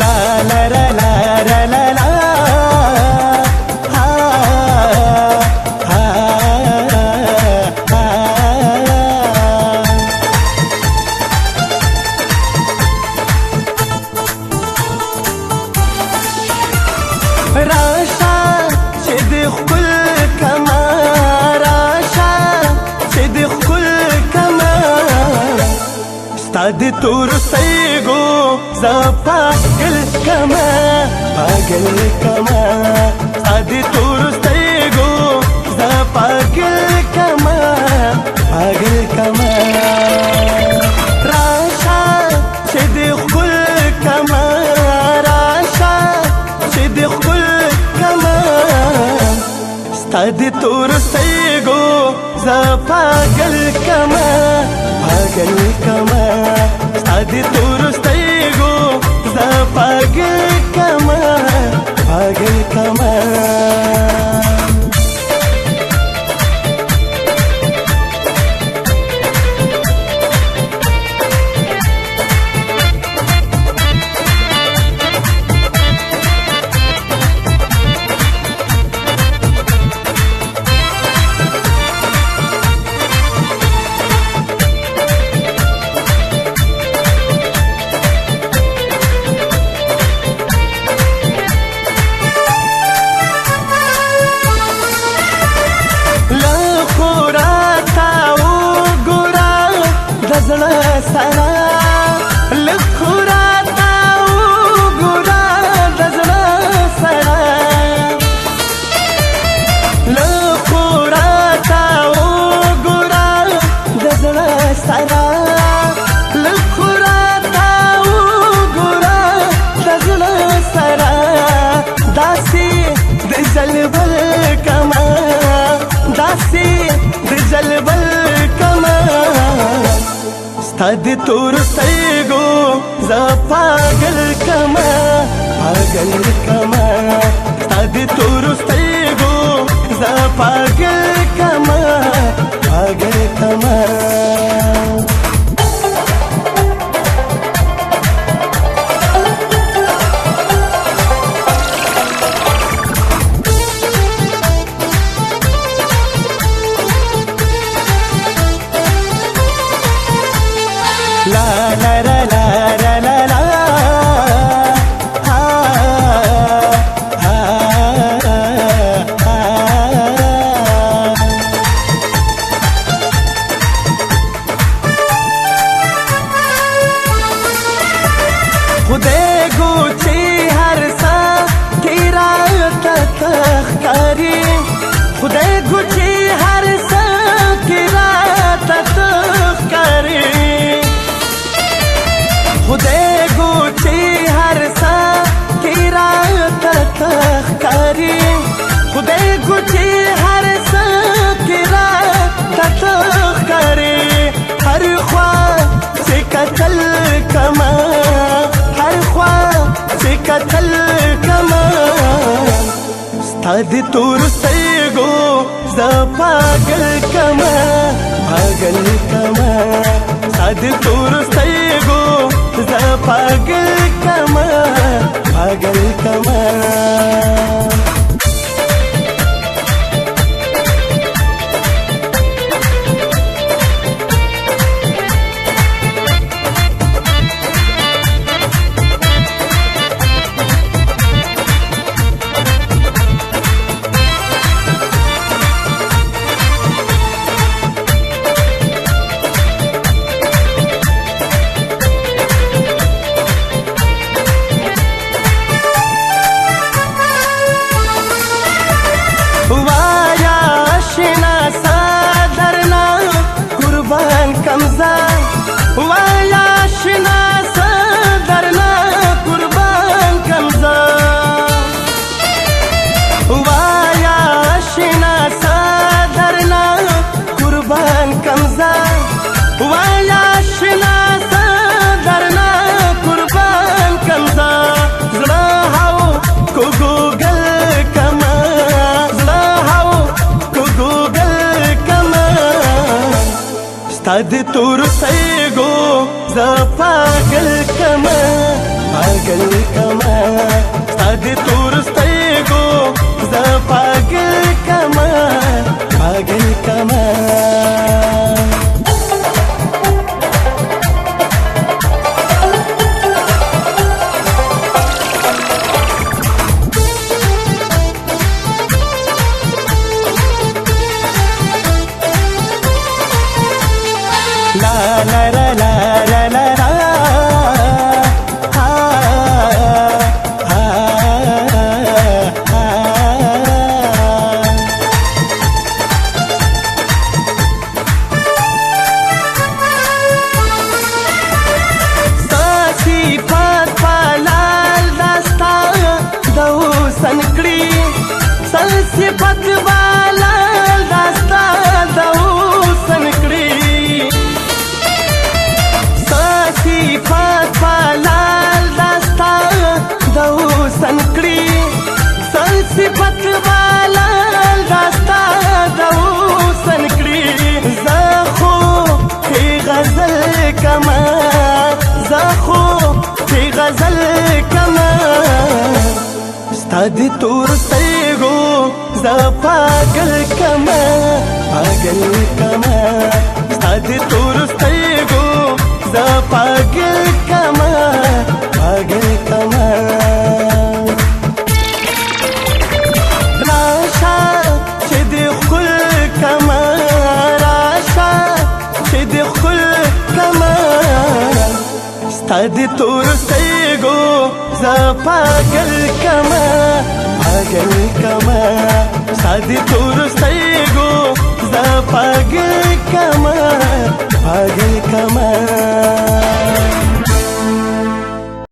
لا لا لا لا لا لا لا ها ها ها راشا صدق كل كما راشا صدق كل كما استعد ترسيقو زفاقل كما باقل كما استعد ترسيقو زفاقل كما باقل كما راشا صدق كل كما راشا صدق كل كما استعد ترسيقو زفاقل كما باقل كما استعد ترسيقو زفاقل كما باقل كما استعد ترسيقو زفاقل كما باقل كما استعد ترسيقو زفاقل كما باقل كما لا لا لا لا لا لا لا ها ها ها خدای گوچی هر سا کی رات تخکاری خدای گوچی هر سا کی رات تخکاری خدای گوچی هر سا کی رات تخکاری خدای گوچی هر سا کی رات تخکاری هر خوا سکتل کما هر خوا سکتل کما استعد ترسيقو زفاقل كما باقل كما استعد ترسيقو زفاقل كما باقل كما ستاد تور سترګو زه پاگل کما پاگل کما ستاد تور سترګو زه پاگل کما پاگل کما La la la la la la la ha ha ha Sasi pat palal dasta dau sankri Sasi pat palal dasta dau sankri صفات پالال داستا دو سنکڑی سن صفت پالال داستا دو سنکڑی زخو فی غزل کما زخو فی غزل کما ستاد تور سترګو زه پاگل کما پاگل کما ستاد تور سترګو زه پاگل کما پاگل کما راشا چې د خل کما راشا چې د خل کما ستاد تور سترګو زه پاگل کما پاگل کما ستاد تور سترګو زه پاگل کما پاگل کما